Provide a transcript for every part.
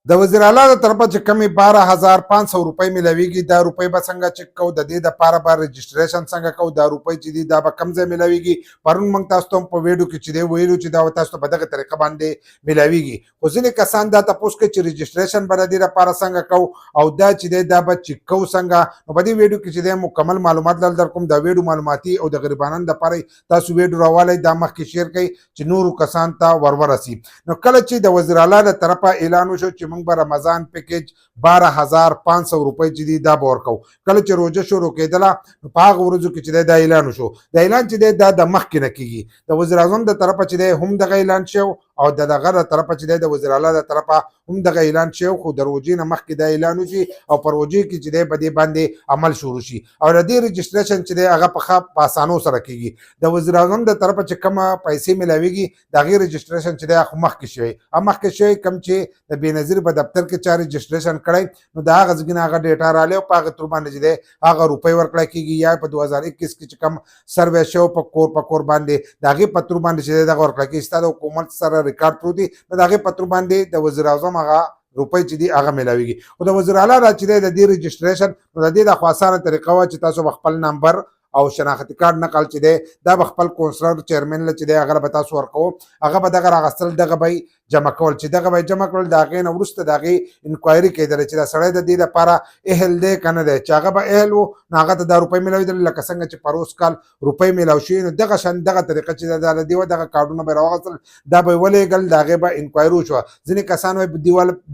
د وزیر اعلی د طرفه چې کمی 12500 روپۍ ملاویږي دا روپۍ به څنګه چک کو د دې د پاره به رجسټریشن څنګه کو دا روپۍ چې دي دا به کم ځای ملاویږي پرون موږ تاسو ته په ویډیو کې چې دی ویلو چې دا تاسو ته په دغه طریقه باندې ملاویږي خو ځینې کسان دا تاسو کې چې رجسټریشن به د دې لپاره څنګه کو او دا چې دی دا به چک کو څنګه نو په دې ویډیو کې چې دی مکمل معلومات در کوم دا ویډیو معلوماتي او د غریبانو لپاره تاسو ویډیو راوالئ دا مخکې شیر کړئ چې نورو کسان ته ورورسي نو کله چې د وزیر اعلی له طرفه اعلان وشو چې موږ به رمضان پیکیج 12500 روپۍ چې دي دا به ورکوو کله چې روژه شروع کېدله نو په هغه ورځو کې چې دی دا اعلان وشو د اعلان چې دی دا د مخکې نه کېږي د وزیر اعظم د طرفه چې دی هم دغه اعلان شو او د دغه د طرفه چې دی د وزیر اعلی د طرفه هم دغه اعلان شو خو د روژې نه مخکې دا اعلان وشي او په روژې کې چې دی په دې باندې عمل شروع شي او د دې رجسټریشن چې دی هغه په اسانو سره کېږي د وزیر اعظم د طرفه چې کومه پیسې ملاویږي د هغې رجسټریشن چې دی هغه مخکې شوی مخکې شوی کوم چې د بېنظیر په دفتر کې چا رجسټریشن کړی نو د هغه ځای نه هغه ډیټا رالی او په هغه تر باندې چې دی هغه روپۍ ورکړی کېږي یا په 2021 کې چې کوم سروې شو په کور باندې د هغې په تر باندې چې دی دغه ورکړی کېږي ستا د حکومت سره ریکارډ پروت دی نو د هغې په تر باندې د وزیر اعظم هغه روپۍ چې دي هغه ملاویږي خو د وزیر اعلی را چې دی د دې رجسټریشن نو د دې د خو اسانه طریقه وه چې تاسو به خپل نمبر او شناختی کارت نقل چې دی دا به خپل کونسلر چیرمن له چې دی هغه به تاسو ورکوو هغه به دغه راغستل دغه به جمع کول چې دغه به جمع کړل د هغې نه وروسته د هغې انکوایري کېدله چې دا سړی د دې لپاره اهل دی که نه دی چې هغه به اهل و نو هغه ته دا روپۍ میلاوېدلې لکه څنګه چې پروس کال روپۍ میلاو شوي نو دغه شان دغه طریقه چې دا د دې دغه کارډونه به یې راواغستل دا به یې ولېږل د هغې به انکوایري وشوه ځینې کسان وایي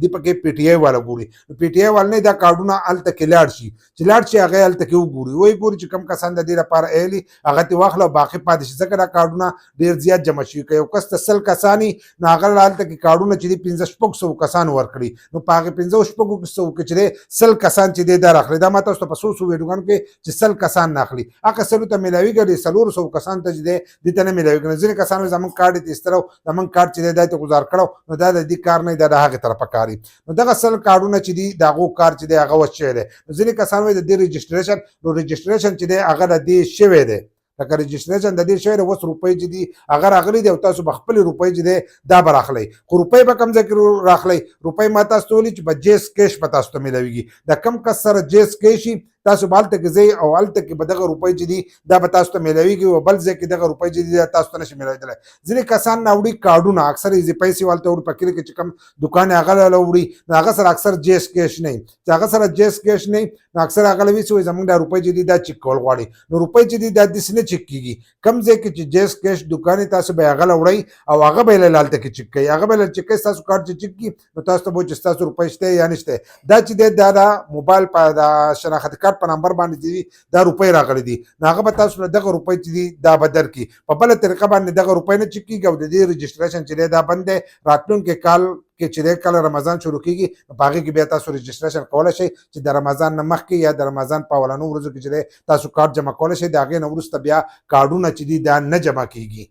دې پکې پی ټي آی والا ګوري پی ټي آی والا نه دا کارډونه هلته کې لاړ شي چې لاړ شي هغه هلته کې وګوري وایي ګوري چې کوم کسان د دې لپاره اهلي هغه ته واخله او باقي پاتې شي ځکه دا کارډونه ډېر زیات جمع شوي که یو کس ته 100 کسان نو هغه هلته کې کارډونه چې دي 1500 کسان ورکړي نو په هغې 1500 کې چې دی 100 کسان چې دی دا راخلي دا ما تاسو ته په څو ویډیوګانو کې چې 100 کسان نه اخلي هغه 100 ته میلاویږي 400 کسان ته چې دی دې ته نه میلاویږي نو ځینې کسان وایي زموږ کارډ یې ایستلی و زموږ کارډ چې دی دا یې ته ګزار کړی نو دا د دې کار نه دا د هغې طرفه کار نو دغه 100 کارډونه چې دي د هغو کار چې دی هغه وس شوی دی نو ځینې کسان وایي د دې رجسټریشن نو رجسټریشن چې دی هغه د دې شوی دی لکه رجسټریشن د دې شوی دی اوس روپۍ چې دي هغه راغلي دي او تاسو به خپلې روپۍ چې دی دا به راخلی خو روپۍ به کوم ځای کې راخلی روپۍ ما تاسو ته ویلي چې په جیس کیش به تاسو ته میلاویږي د کم کس سره جیس کیش شي تاسو به هلته کې ځئ او هلته کې به دغه روپۍ چې دي دا به تاسو ته میلاویږي او بل ځای کې دغه روپۍ چې دي دا تاسو ته نشي میلاویدلی ځینې کسان راوړي کارډونه اکثر یې پیسې والته وړي په کلي کې چې کوم دوکان یې هغه له وړي نو هغه سره اکثر جیس کیش نه وي چې هغه سره جیس کیش نه وي نو اکثر هغه له وایي چې زموږ دا روپۍ چې دي دا چک کول غواړي نو روپۍ چې دي دا داسې نه چک کېږي کوم ځای کې چې جیس کیش دوکان تاسو به هغه له وړئ او هغه به یې له هلته کې چک کوي هغه به یې چک کوي ستاسو کارډ چې چک کړي نو تاسو ته به وایي چې ستاسو روپۍ شته یا نشته دا چې دی دا د موبایل په د شناختي کارت په نمبر باندې دا روپۍ راغلي دي نو هغه به تاسو له دغه روپۍ چې دي دا به درکړي په بله طریقه باندې دغه روپۍ نه چک کېږي او د دې رجسټریشن چې دی دا بند دی راتلونکي کال کې چې دی کله رمضان شروع کېږي نو په هغې کې بیا تاسو رجسټریشن کولی شئ چې د رمضان نه مخکې یا د رمضان په اولنو ورځو کې چې دی تاسو کارډ جمع کولی شئ د هغې نه وروسته بیا کارډونه چې دي دا نه جمع کېږي